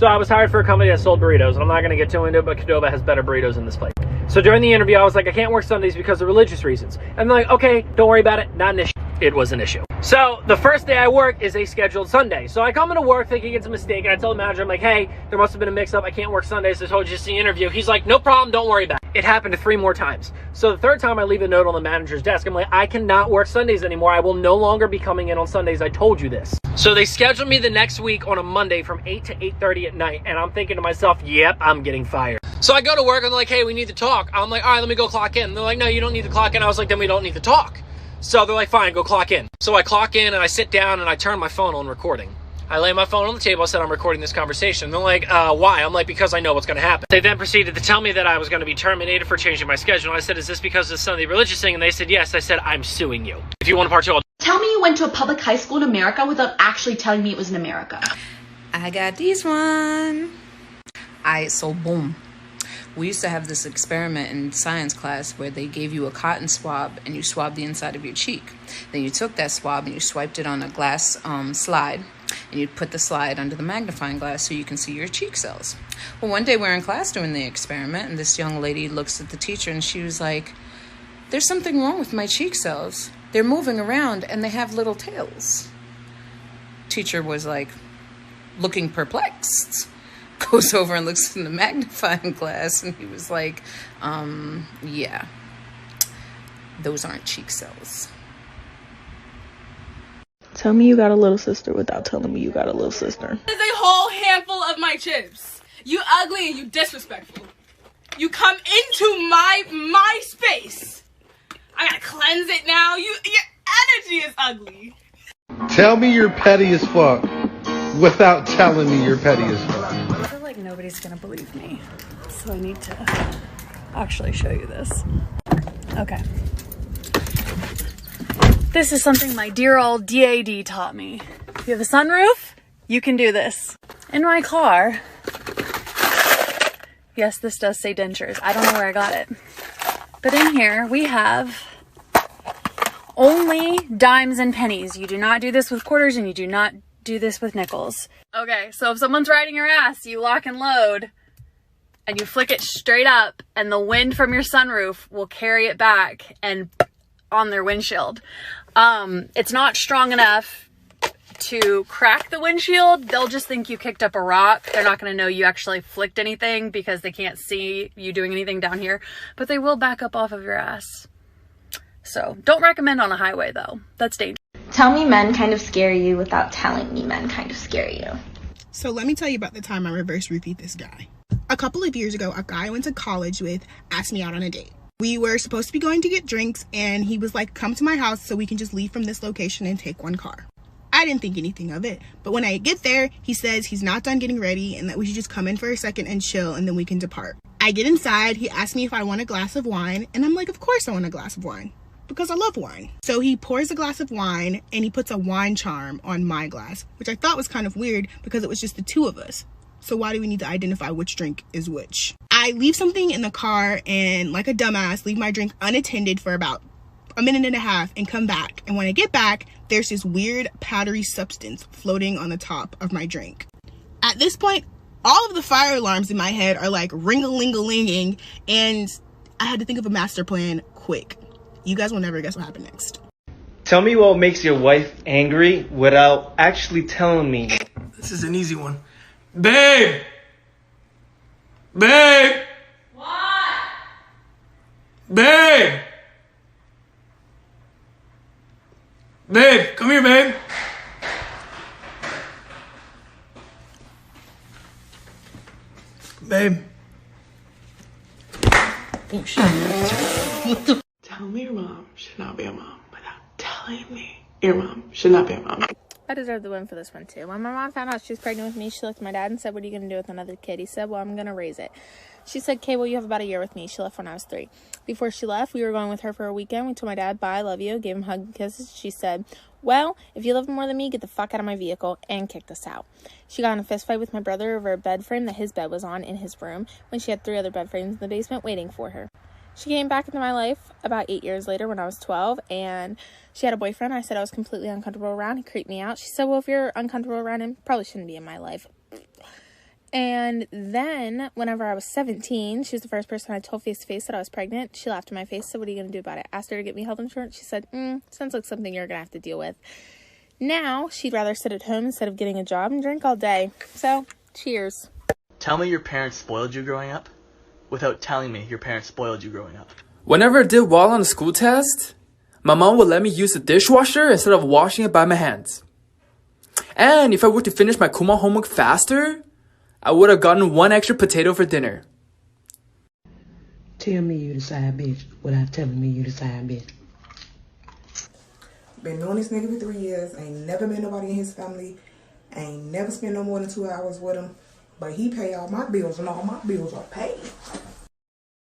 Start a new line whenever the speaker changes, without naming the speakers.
So I was hired for a company that sold burritos, and I'm not going to get too into it, but Qdoba has better burritos in this place. So during the interview, I was like, I can't work Sundays because of religious reasons. And they're like, okay, don't worry about it. Not an issue. It was an issue. So the first day I work is a scheduled Sunday. So I come into work thinking it's a mistake, and I tell the manager, I'm like, hey, there must have been a mix-up. I can't work Sundays. I told you just the interview. He's like, no problem. Don't worry about it. It happened 3 more times. So the third time I leave a note on the manager's desk, I'm like, I cannot work Sundays anymore. I will no longer be coming in on Sundays. I told you this. So they scheduled me the next week on a Monday from 8 to 8:30 at night. And I'm thinking to myself, yep, I'm getting fired. So I go to work and they're like, hey, we need to talk. I'm like, all right, let me go clock in. They're like, no, you don't need to clock in. I was like, then we don't need to talk. So they're like, fine, go clock in. So I clock in and I sit down and I turn my phone on recording. I lay my phone on the table. I said, I'm recording this conversation. They're like, why? I'm like, because I know what's going to happen. They then proceeded to tell me that I was going to be terminated for changing my schedule. I said, is this because of the Sunday religious thing? And they said, yes. I said, I'm suing you. If you want to part two,
tell me you went to a public high school in America without actually telling me it was in America.
I got this one. So boom. We used to have this experiment in science class where they gave you a cotton swab and you swabbed the inside of your cheek. Then you took that swab and you swiped it on a glass slide, and you put the slide under the magnifying glass so you can see your cheek cells. Well, one day we're in class doing the experiment, and this young lady looks at the teacher and she was like, there's something wrong with my cheek cells. They're moving around and they have little tails. Teacher was like looking perplexed. Goes over and looks in the magnifying glass, and he was like, yeah, those aren't cheek cells.
Tell me you got a little sister without telling me you got a little sister.
There's a whole handful of my chips. You ugly and you disrespectful. You come into my space. I gotta cleanse it now. Your energy is ugly.
Tell me you're petty as fuck without telling me you're petty as fuck.
I feel like nobody's gonna believe me, so I need to actually show you this. Okay. This is something my dear old DAD taught me. If you have a sunroof, you can do this. In my car, yes, this does say dentures. I don't know where I got it. But in here, we have only dimes and pennies. You do not do this with quarters, and you do not do this with nickels. Okay, so if someone's riding your ass, you lock and load and you flick it straight up, and the wind from your sunroof will carry it back and on their windshield. It's not strong enough to crack the windshield. They'll just think you kicked up a rock. They're not going to know you actually flicked anything because they can't see you doing anything down here, but they will back up off of your ass. So don't recommend on a highway though. That's dangerous.
Tell me men kind of scare you without telling me men kind of scare you.
So let me tell you about the time I reverse roofied this guy. A couple of years ago, a guy I went to college with asked me out on a date. We were supposed to be going to get drinks, and he was like, come to my house so we can just leave from this location and take one car. I didn't think anything of it, but when I get there, he says he's not done getting ready and that we should just come in for a second and chill and then we can depart. I get inside, he asked me if I want a glass of wine, and I'm like, of course I want a glass of wine, because I love wine. So he pours a glass of wine and he puts a wine charm on my glass, which I thought was kind of weird because it was just the two of us. So why do we need to identify which drink is which? I leave something in the car and, like a dumbass, leave my drink unattended for about a minute and a half and come back. And when I get back, there's this weird powdery substance floating on the top of my drink. At this point, all of the fire alarms in my head are like ring-a-ling-a-linging, and I had to think of a master plan quick. You guys will never guess what happened next.
Tell me what makes your wife angry without actually telling me.
This is an easy one. Babe! Babe!
What?
Babe! Babe, come here, babe. Babe. Oh, shit. What the?
Tell me your mom should not be a mom without telling me your mom should not be a mom.
I deserve the win for this one too. When my mom found out she was pregnant with me, she looked at my dad and said, what are you going to do with another kid? He said, well, I'm going to raise it. She said, okay, well, you have about a year with me. She left when I was 3. Before she left, we were going with her for a weekend. We told my dad, bye, I love you, gave him hugs and kisses. She said, well, if you love more than me, get the fuck out of my vehicle, and kicked us out. She got in a fist fight with my brother over a bed frame that his bed was on in his room when she had 3 other bed frames in the basement waiting for her. She came back into my life about 8 years later when I was 12, and she had a boyfriend I said I was completely uncomfortable around. He creeped me out. She said, well, if you're uncomfortable around him, probably shouldn't be in my life. And then whenever I was 17, she was the first person I told face to face that I was pregnant. She laughed in my face, said, what are you going to do about it? Asked her to get me health insurance. She said, sounds like something you're going to have to deal with. Now she'd rather sit at home instead of getting a job and drink all day. So, cheers.
Tell me your parents spoiled you growing up without telling me your parents spoiled you growing up.
Whenever I did well on a school test, my mom would let me use the dishwasher instead of washing it by my hands. And if I were to finish my Kuma homework faster, I would have gotten 1 extra potato for dinner.
Tell me you the side bitch without telling me you the side bitch.
Been knowing this nigga for 3 years. Ain't never met nobody in his family. Ain't never spent no more than 2 hours with him. But he pay all my bills and all my bills are paid.